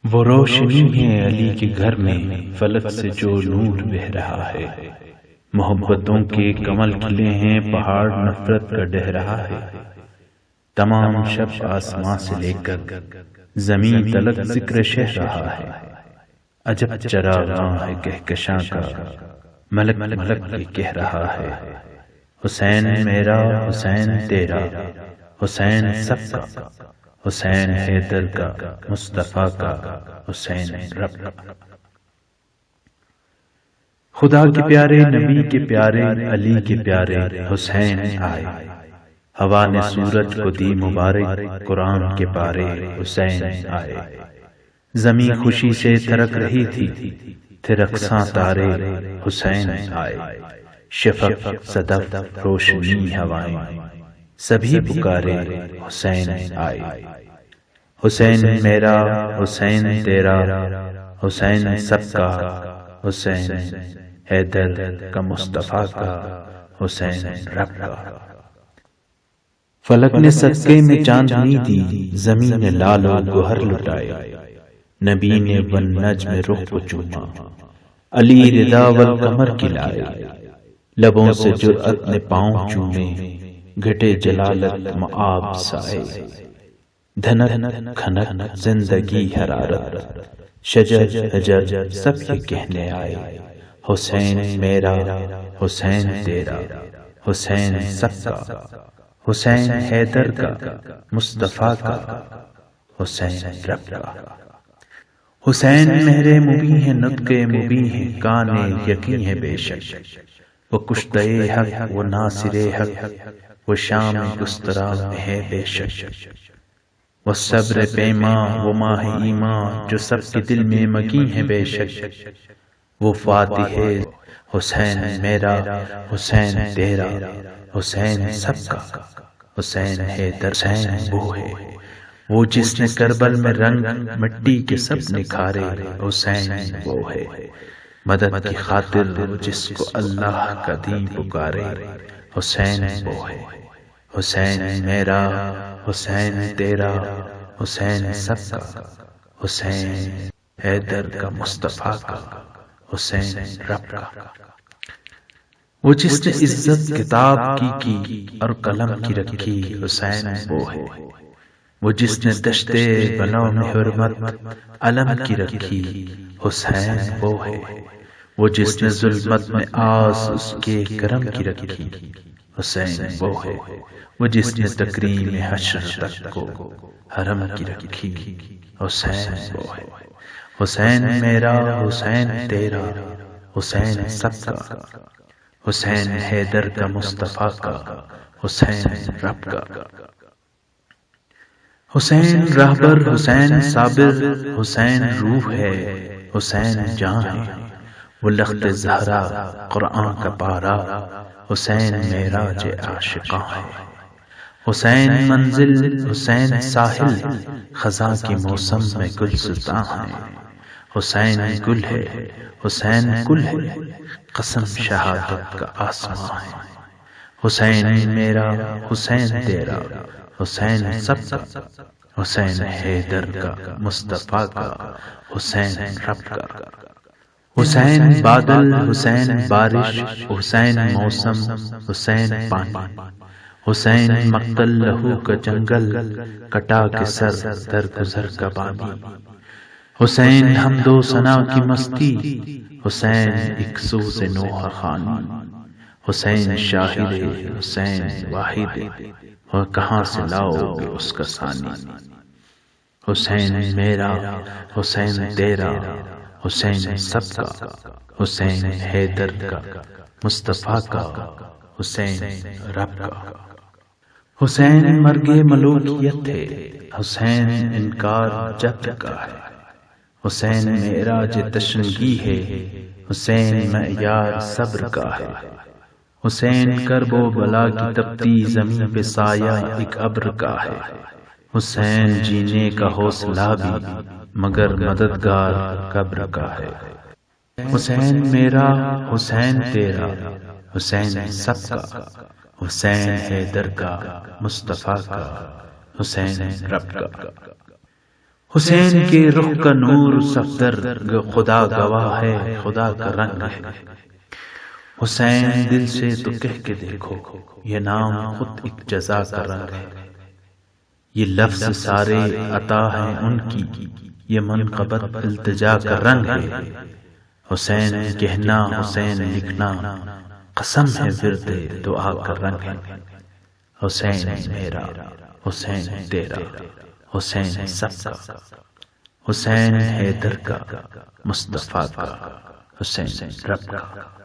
وہ روشنی ہے علی کے گھر میں، فلک سے جو نور بہ رہا ہے۔ محبتوں کے کمل کھلے ہیں، پہاڑ نفرت کا ڈہ رہا ہے۔ تمام شب آسماں سے لے کر زمین تلک ذکر شہ رہا ہے۔ عجب چراغاں ہے کہکشاں کا، ملک ملک کے کہہ رہا ہے۔ حسین میرا، حسین تیرا، حسین سب کا، حسین حیدر کا، مصطفیٰ کا، حسین رب کا۔ خدا کے پیارے، نبی کے پیارے، علی کے پیارے حسین آئے۔ ہوا نے سورج کو دی مبارک، قرآن کے پارے حسین آئے۔ زمین خوشی سے تھرک رہی تھے رقصاں تارے، حسین آئے۔ شفق صدف روشنی ہوائیں، سبھی پکارے حسین آئے۔ حسین میرا، حسین تیرا، حسین سب کا، حسین حیدر کا، مصطفیٰ کا، حسین رب کا۔ فلک نے صدقے میں چاندنی دی، زمین نے لال و گوہر لٹائے۔ نبی نے والنجم رخ کو چوما، علی رضا والقمر کھلائے۔ لبوں سے جرأت نے پاؤں چومے، گھٹے جلالت مآب سائے۔ دھنک کھنک زندگی حرارت، شجر حجر سب یہ کہنے آئے۔ حسین میرا، حسین تیرا، حسین سب کا، حسین حیدر کا، مصطفیٰ کا، حسین رب کا۔ حسین مہر مبیں ہے، نطق مبیں ہے، کان یقین ہے بے شک۔ وہ کشتہ حق، وہ ناصر حق، وہ شام گسترا ہے بے شک۔ وہ صبر پیماں، وہ ماہ ایمان، جو سب کے دل میں مکیں ہے بے شک۔ وہ فاتح حسین میرا، حسین تیرا، حسین سب کا، حسین حیدر، حسین وہ ہے۔ وہ جس نے کربل میں رنگ مٹی کے سب نکھارے، حسین وہ ہے۔ مدد کی خاطر جس کو اللہ کا دین پکارے، حسین وہ ہے۔ حسین میرا، حسین تیرا، حسین سب کا، حسین حیدر کا، مصطفیٰ کا، حسین رب کا۔ وہ جس نے عزت کتاب کی اور قلم کی رکھی، حسین وہ ہے۔ وہ جس نے دشتے بنو میں حرمت علم کی رکھی، حسین وہ ہے۔ وہ جس نے ظلمت میں آس اس کے کرم کی رکھی، حسین وہ ہے۔ وہ جس نے تکریم حشر تک کو حرم کی رکھی، حسین وہ ہے۔ حسین میرا، حسین تیرا، حسین سب کا، حسین حیدر کا، مصطفیٰ کا، حسین رب کا۔ حسین رہبر، حسین صابر، حسین روح ہے، حسین جان ہے۔ وہ لخت زہرا، قرآن کا پارا، حسین معراج عاشقاں ہے۔ حسین منزل، حسین ساحل، خزاں کے موسم میں گلستاں ہے۔ حسین گل ہے، حسین گل ہے، قسم شہادت کا آسماں ہے۔ حسین میرا، حسین تیرا، حسین سب کا، حسین حیدر کا، مصطفیٰ کا، حسین رب کا۔ حسین بادل، حسین بارش، حسین موسم، حسین پانی۔ حسین مقتل لہو کا جنگل، کٹا کے سر در گزر کا بانی۔ حسین حمد و ثنا کی مستی، حسین ایک سوز نوحہ خوانی۔ حسین شاہد، حسین واحد، اور کہاں سے لاؤ گے اس کا ثانی۔ حسین میرا، حسین تیرا، حسین سب کا، حسین حیدر کا، مصطفیٰ کا، حسین رب کا۔ حسین مرگ ملوکیت ہے، حسین انکار جبر کا ہے۔ حسین معراج تشنگی ہے، حسین معیار صبر کا ہے۔ حسین کرب و بلا کی تپتی زمین پہ سایہ ایک ابر کا ہے۔ حسین جینے کا حوصلہ بھی مگر مددگار قبر کا ہے۔ حسین میرا، حسین تیرا، حسین سب کا، حسین حیدر کا، مصطفیٰ کا، حسین رب کا۔ حسین کے رخ کا نور صفدر خدا گواہ ہے، خدا کا رنگ ہے۔ حسین دل سے تو کہہ کے دیکھو، یہ نام خود ایک جزا کا رنگ ہے۔ یہ لفظ سارے عطا ہیں ان کی، یہ منقبت التجا کا رنگ ہے۔ حسین کہنا حسین لکھنا، قسم ہے ورد دعا کا رنگ ہے۔ حسین میرا، حسین تیرا، حسین سب کا، حسین حیدر کا، مصطفیٰ کا، حسین رب کا۔